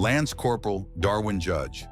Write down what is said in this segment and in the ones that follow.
Lance Corporal Darwin Judge.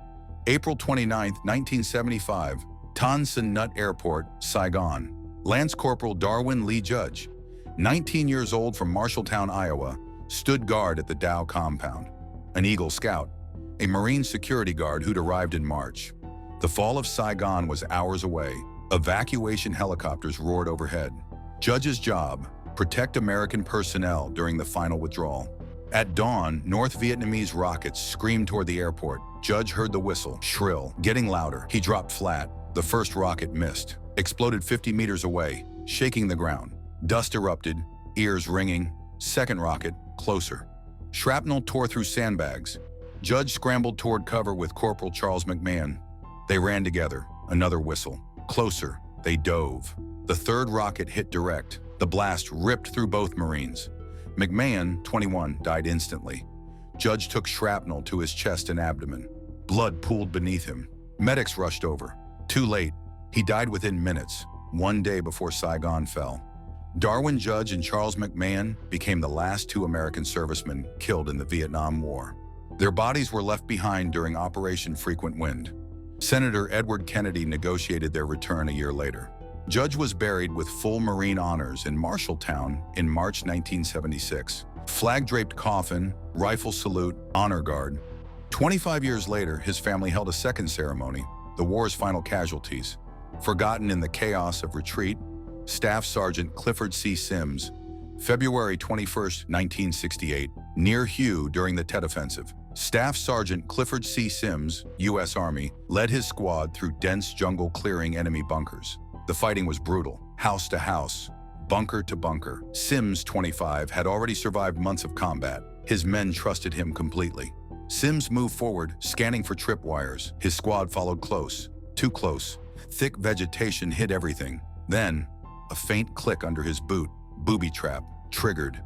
April 29, 1975, Tan Son Nhut Airport, Saigon. Lance Corporal Darwin Lee Judge, 19 years old from Marshalltown, Iowa, stood guard at the Dow compound. An Eagle Scout, a Marine security guard who'd arrived in March. The fall of Saigon was hours away. Evacuation helicopters roared overhead. Judge's job: protect American personnel during the final withdrawal. At dawn, North Vietnamese rockets screamed toward the airport. Judge heard the whistle, shrill, getting louder. He dropped flat. The first rocket missed, exploded 50 meters away, shaking the ground. Dust erupted, ears ringing. Second rocket, closer. Shrapnel tore through sandbags. Judge scrambled toward cover with Corporal Charles McMahon. They ran together. Another whistle. Closer. They dove. The third rocket hit direct. The blast ripped through both Marines. McMahon, 21, died instantly. Judge took shrapnel to his chest and abdomen. Blood pooled beneath him. Medics rushed over. Too late. He died within minutes, one day before Saigon fell. Darwin Judge and Charles McMahon became the last two American servicemen killed in the Vietnam War. Their bodies were left behind during Operation Frequent Wind. Senator Edward Kennedy negotiated their return a year later. Judge was buried with full Marine honors in Marshalltown in March 1976. Flag-draped coffin, rifle salute, honor guard. 25 years later, his family held a second ceremony, the war's final casualties. Forgotten in the chaos of retreat, Staff Sergeant Clifford C. Sims, February 21, 1968, near Hue during the Tet Offensive. Staff Sergeant Clifford C. Sims, U.S. Army, led his squad through dense jungle-clearing enemy bunkers. The fighting was brutal, house to house, bunker to bunker. Sims, 25, had already survived months of combat. His men trusted him completely. Sims moved forward, scanning for tripwires. His squad followed close, too close. Thick vegetation hid everything. Then, a faint click under his boot. Booby trap. Triggered.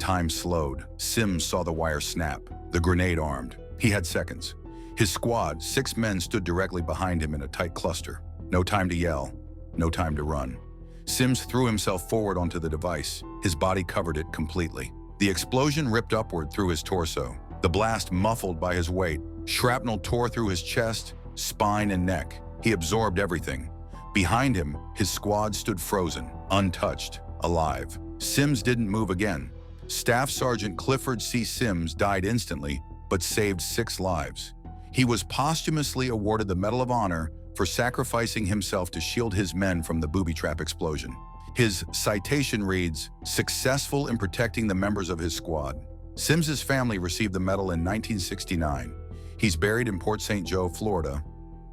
Time slowed. Sims saw the wire snap. The grenade armed. He had seconds. His squad, 6 men, stood directly behind him in a tight cluster. No time to yell. No time to run. Sims threw himself forward onto the device. His body covered it completely. The explosion ripped upward through his torso. The blast muffled by his weight. Shrapnel tore through his chest, spine, and neck. He absorbed everything. Behind him, his squad stood frozen, untouched, alive. Sims didn't move again. Staff Sergeant Clifford C. Sims died instantly, but saved 6 lives. He was posthumously awarded the Medal of Honor for sacrificing himself to shield his men from the booby trap explosion. His citation reads, "Successful in protecting the members of his squad." Sims's family received the medal in 1969. He's buried in Port St. Joe, Florida.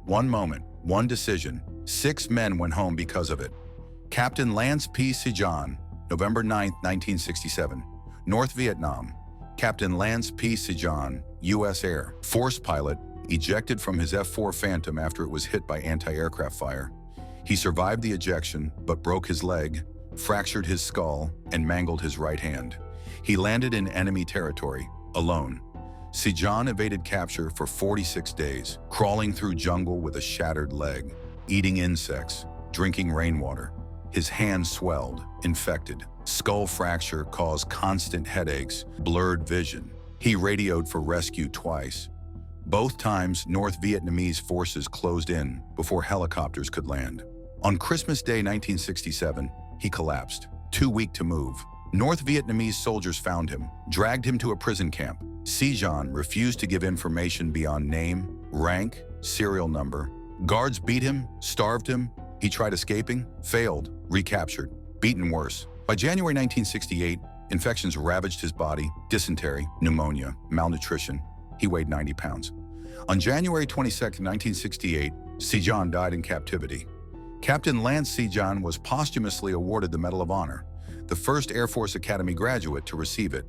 One moment, one decision. 6 men went home because of it. Captain Lance P. Sijan, November 9, 1967. North Vietnam. Captain Lance P. Sijan, U.S. Air Force pilot, ejected from his F-4 Phantom after it was hit by anti-aircraft fire. He survived the ejection, but broke his leg, fractured his skull, and mangled his right hand. He landed in enemy territory, alone. Sijan evaded capture for 46 days, crawling through jungle with a shattered leg, eating insects, drinking rainwater. His hand swelled, infected. Skull fracture caused constant headaches, blurred vision. He radioed for rescue twice. Both times, North Vietnamese forces closed in before helicopters could land. On Christmas Day 1967, he collapsed, too weak to move. North Vietnamese soldiers found him, dragged him to a prison camp. Sijan refused to give information beyond name, rank, serial number. Guards beat him, starved him. He tried escaping, failed, recaptured, beaten worse. By January 1968, infections ravaged his body: dysentery, pneumonia, malnutrition. He weighed 90 pounds. On January 22, 1968, Sijan died in captivity. Captain Lance Sijan was posthumously awarded the Medal of Honor, the first Air Force Academy graduate to receive it.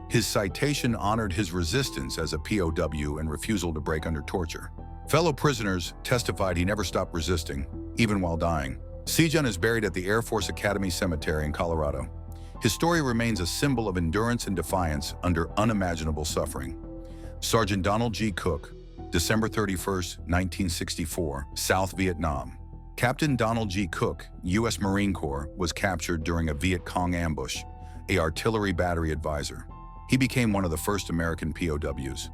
His citation honored his resistance as a POW and refusal to break under torture. Fellow prisoners testified he never stopped resisting, even while dying. Sijan is buried at the Air Force Academy Cemetery in Colorado. His story remains a symbol of endurance and defiance under unimaginable suffering. Sergeant Donald G. Cook, December 31, 1964, South Vietnam. Captain Donald G. Cook, U.S. Marine Corps, was captured during a Viet Cong ambush, an artillery battery advisor. He became one of the first American POWs.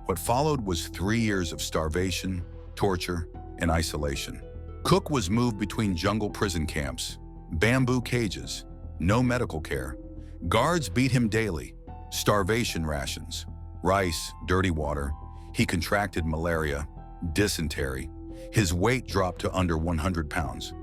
What followed was 3 years of starvation, torture, and isolation. Cook was moved between jungle prison camps, bamboo cages, no medical care. Guards beat him daily, starvation rations, rice, dirty water. He contracted malaria, dysentery. His weight dropped to under 100 pounds.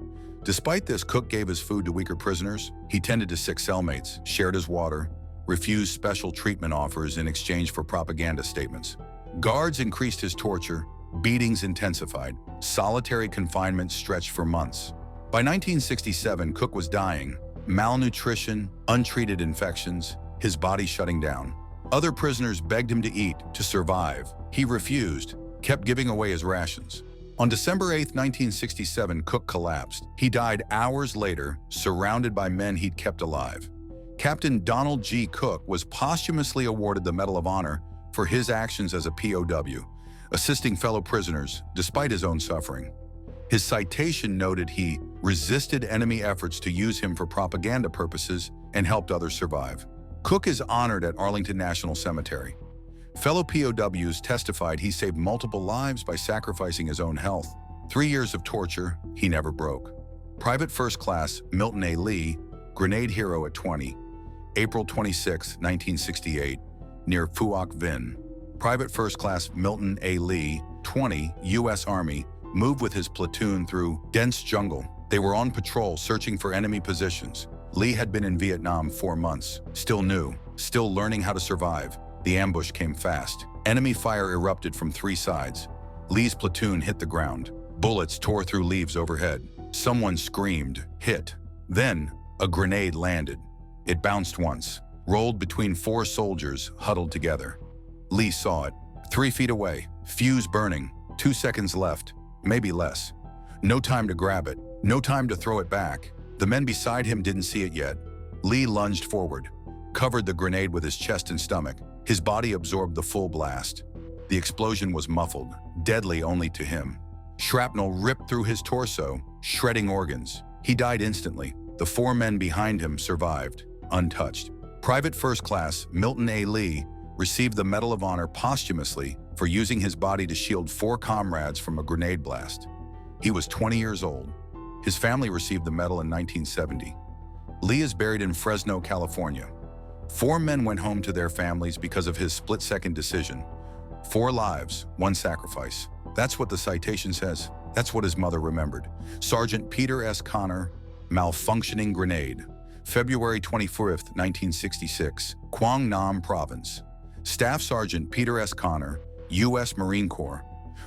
Despite this, Cook gave his food to weaker prisoners. He tended to sick cellmates, shared his water, refused special treatment offers in exchange for propaganda statements. Guards increased his torture, beatings intensified, solitary confinement stretched for months. By 1967, Cook was dying, malnutrition, untreated infections, his body shutting down. Other prisoners begged him to eat, to survive. He refused, kept giving away his rations. On December 8, 1967, Cook collapsed. He died hours later, surrounded by men he'd kept alive. Captain Donald G. Cook was posthumously awarded the Medal of Honor for his actions as a POW, assisting fellow prisoners despite his own suffering. His citation noted he resisted enemy efforts to use him for propaganda purposes and helped others survive. Cook is honored at Arlington National Cemetery. Fellow POWs testified he saved multiple lives by sacrificing his own health. 3 years of torture he never broke. Private First Class Milton A. Lee, grenade hero at 20, April 26, 1968, near Phuoc Vinh. Private First Class Milton A. Lee, 20, U.S. Army, moved with his platoon through dense jungle. They were on patrol searching for enemy positions. Lee had been in Vietnam 4 months, still new, still learning how to survive. The ambush came fast. Enemy fire erupted from 3 sides. Lee's platoon hit the ground. Bullets tore through leaves overhead. Someone screamed, hit. Then, a grenade landed. It bounced once, rolled between 4 soldiers huddled together. Lee saw it. 3 feet away, fuse burning, 2 seconds left, maybe less. No time to grab it, no time to throw it back. The men beside him didn't see it yet. Lee lunged forward, covered the grenade with his chest and stomach. His body absorbed the full blast. The explosion was muffled, deadly only to him. Shrapnel ripped through his torso, shredding organs. He died instantly. The 4 men behind him survived, untouched. Private First Class Milton A. Lee received the Medal of Honor posthumously for using his body to shield 4 comrades from a grenade blast. He was 20 years old. His family received the medal in 1970. Lee is buried in Fresno, California. 4 men went home to their families because of his split-second decision. 4 lives, 1 sacrifice. That's what the citation says. That's what his mother remembered. Sergeant Peter S. Connor, malfunctioning grenade. February 24, 1966, Quang Nam Province. Staff Sergeant Peter S. Connor, U.S. Marine Corps,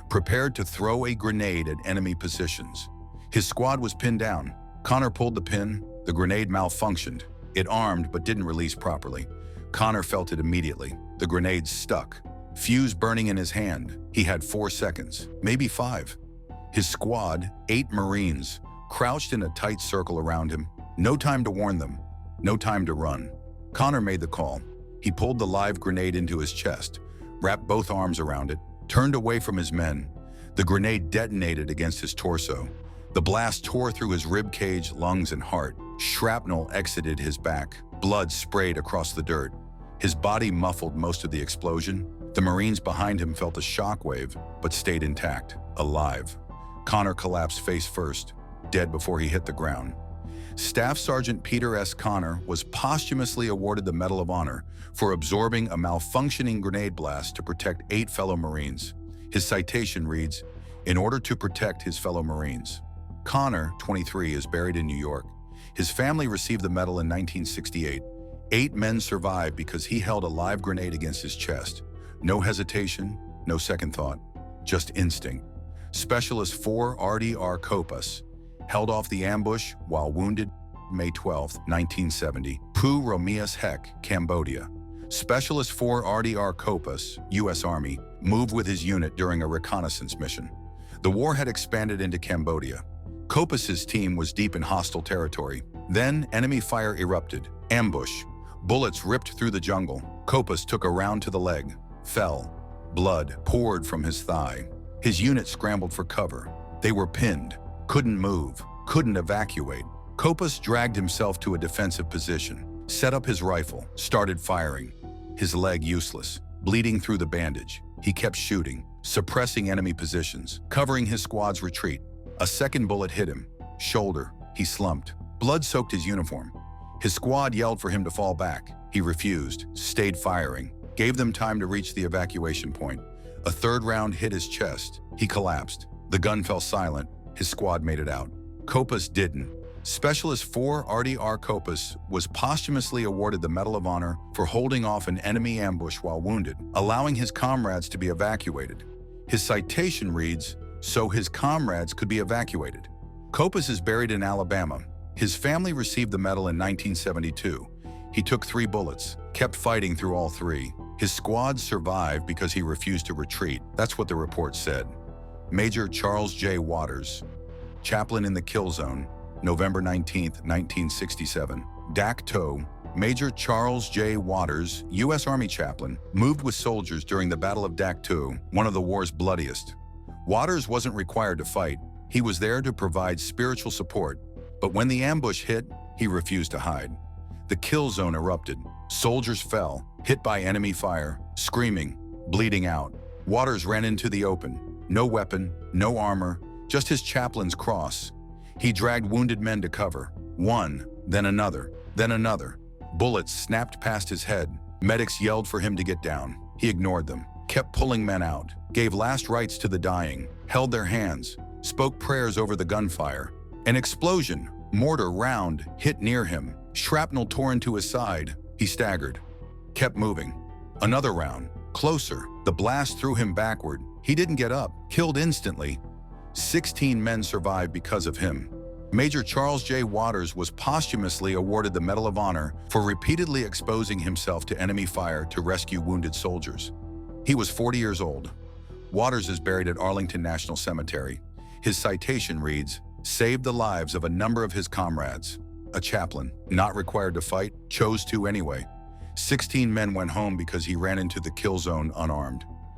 prepared to throw a grenade at enemy positions. His squad was pinned down. Connor pulled the pin. The grenade malfunctioned. It armed but didn't release properly. Connor felt it immediately. The grenade stuck. Fuse burning in his hand. He had 4 seconds, maybe 5. His squad, 8 Marines, crouched in a tight circle around him. No time to warn them. No time to run. Connor made the call. He pulled the live grenade into his chest, wrapped both arms around it, turned away from his men. The grenade detonated against his torso. The blast tore through his rib cage, lungs, and heart. Shrapnel exited his back. Blood sprayed across the dirt. His body muffled most of the explosion. The Marines behind him felt a shockwave, but stayed intact, alive. Connor collapsed face first, dead before he hit the ground. Staff Sergeant Peter S. Connor was posthumously awarded the Medal of Honor for absorbing a malfunctioning grenade blast to protect 8 fellow Marines. His citation reads, "In order to protect his fellow Marines." Connor, 23, is buried in New York. His family received the medal in 1968. 8 men survived because he held a live grenade against his chest. No hesitation, no second thought, just instinct. Specialist 4 RDR Kopas held off the ambush while wounded May 12, 1970, Pu Romias Hek, Cambodia. Specialist 4 RDR Kopas, U.S. Army, moved with his unit during a reconnaissance mission. The war had expanded into Cambodia. Kopas's team was deep in hostile territory. Then enemy fire erupted. Ambush. Bullets ripped through the jungle. Kopas took a round to the leg. Fell. Blood poured from his thigh. His unit scrambled for cover. They were pinned. Couldn't move. Couldn't evacuate. Kopas dragged himself to a defensive position, set up his rifle, started firing. His leg useless, bleeding through the bandage. He kept shooting, suppressing enemy positions, covering his squad's retreat. A second bullet hit him. Shoulder. He slumped. Blood soaked his uniform. His squad yelled for him to fall back. He refused, stayed firing, gave them time to reach the evacuation point. A third round hit his chest. He collapsed. The gun fell silent. His squad made it out. Kopis didn't. Specialist 4 Artie R. Kopis was posthumously awarded the Medal of Honor for holding off an enemy ambush while wounded, allowing his comrades to be evacuated. His citation reads, "So his comrades could be evacuated." Kopis is buried in Alabama. His family received the medal in 1972. He took 3 bullets, kept fighting through all 3. His squad survived because he refused to retreat. That's what the report said. Major Charles J. Waters, chaplain in the kill zone, November 19, 1967. Dak To, Major Charles J. Waters, U.S. Army chaplain, moved with soldiers during the Battle of Dak To, one of the war's bloodiest. Waters wasn't required to fight. He was there to provide spiritual support. But when the ambush hit, he refused to hide. The kill zone erupted. Soldiers fell, hit by enemy fire, screaming, bleeding out. Waters ran into the open. No weapon, no armor, just his chaplain's cross. He dragged wounded men to cover. One, then another, then another. Bullets snapped past his head. Medics yelled for him to get down. He ignored them, kept pulling men out, gave last rites to the dying, held their hands, spoke prayers over the gunfire. An explosion, mortar round, hit near him. Shrapnel tore into his side. He staggered, kept moving. Another round, closer. The blast threw him backward. He didn't get up, killed instantly. 16 men survived because of him. Major Charles J. Waters was posthumously awarded the Medal of Honor for repeatedly exposing himself to enemy fire to rescue wounded soldiers. He was 40 years old. Waters is buried at Arlington National Cemetery. His citation reads, "Saved the lives of a number of his comrades." A chaplain, not required to fight, chose to anyway. 16 men went home because he ran into the kill zone unarmed.